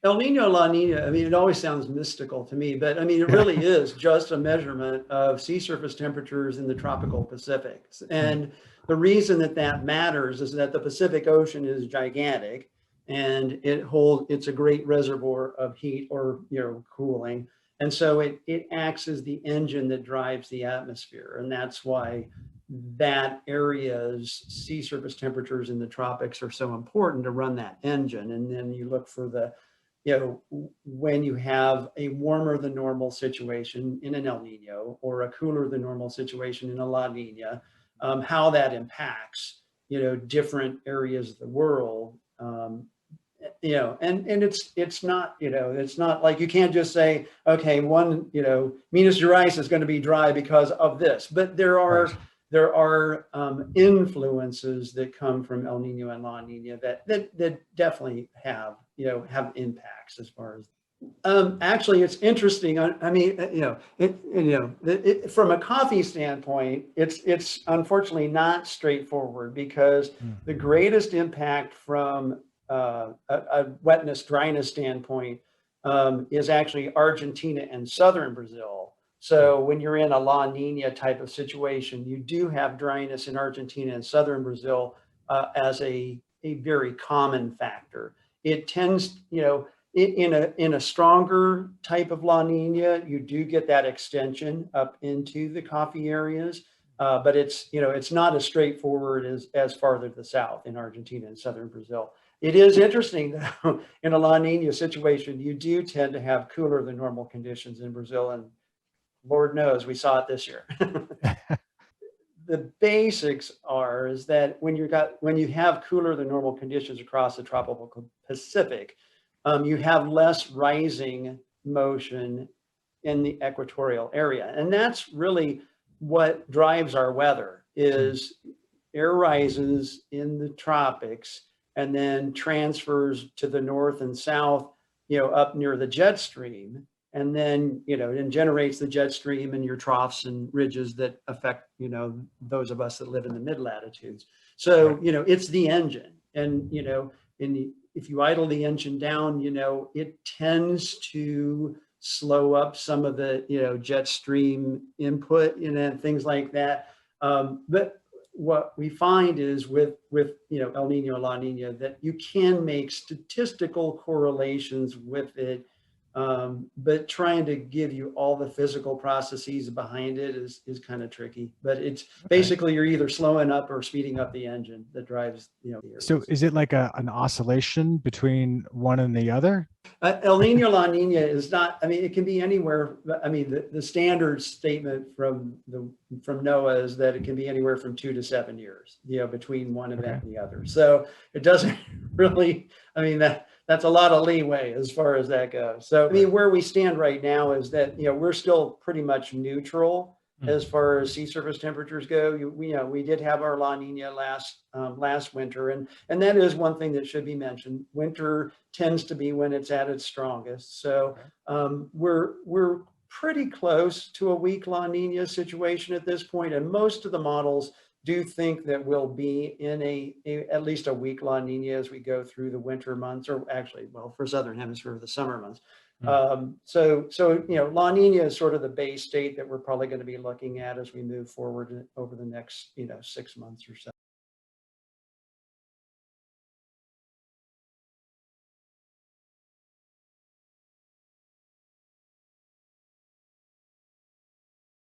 El Nino, La Nina, I mean, it always sounds mystical to me, but I mean, it really is just a measurement of sea surface temperatures in the tropical Pacific. And the reason that that matters is that the Pacific Ocean is gigantic and it's a great reservoir of heat or, cooling. And so it acts as the engine that drives the atmosphere. And that's why that area's sea surface temperatures in the tropics are so important to run that engine. And then you look for when you have a warmer than normal situation in an El Nino or a cooler than normal situation in a La Nina, how that impacts, different areas of the world. And it's not, it's not like you can't just say, okay, Minas Gerais is going to be dry because of this, but there are Right. influences that come from El Nino and La Nina that definitely have impacts as far as. Actually, it's interesting. I mean, from a coffee standpoint, it's unfortunately not straightforward because Mm. the greatest impact from a wetness dryness standpoint is actually Argentina and southern Brazil. So when you're in a La Nina type of situation, you do have dryness in Argentina and southern Brazil as a very common factor. It tends, in a stronger type of La Nina, you do get that extension up into the coffee areas. But it's not as straightforward as farther to the south in Argentina and southern Brazil. It is interesting though, in a La Nina situation, you do tend to have cooler than normal conditions in Brazil, and Lord knows we saw it this year. The basics is that when you have cooler than normal conditions across the tropical Pacific, you have less rising motion in the equatorial area, and that's really what drives our weather. Is air rises in the tropics and then transfers to the north and south, up near the jet stream. And then, it generates the jet stream and your troughs and ridges that affect, those of us that live in the mid latitudes. So, Right. it's the engine. And, if you idle the engine down, it tends to slow up some of the, jet stream input, and things like that. But what we find is with El Nino, La Nina, that you can make statistical correlations with it, but trying to give you all the physical processes behind it is kind of tricky. But it's Okay. basically you're either slowing up or speeding up the engine that drives the So areas. is it like an oscillation between one and the other? El Nino La Nina is not. I mean, it can be anywhere. I mean, the standard statement from NOAA is that it can be anywhere from 2 to 7 years, between one Okay. event and the other. So it doesn't really. I mean, that's a lot of leeway as far as that goes. So I mean, Right. where we stand right now is that we're still pretty much neutral Mm. as far as sea surface temperatures go. We did have our La Nina last winter, and that is one thing that should be mentioned. Winter tends to be when it's at its strongest. So Okay. we're pretty close to a weak La Nina situation at this point, and most of the models do think that we'll be in at least a weak La Nina as we go through the winter months, or actually, well, for Southern Hemisphere, the summer months. Mm. So La Nina is sort of the base state that we're probably going to be looking at as we move forward over the next 6 months or so.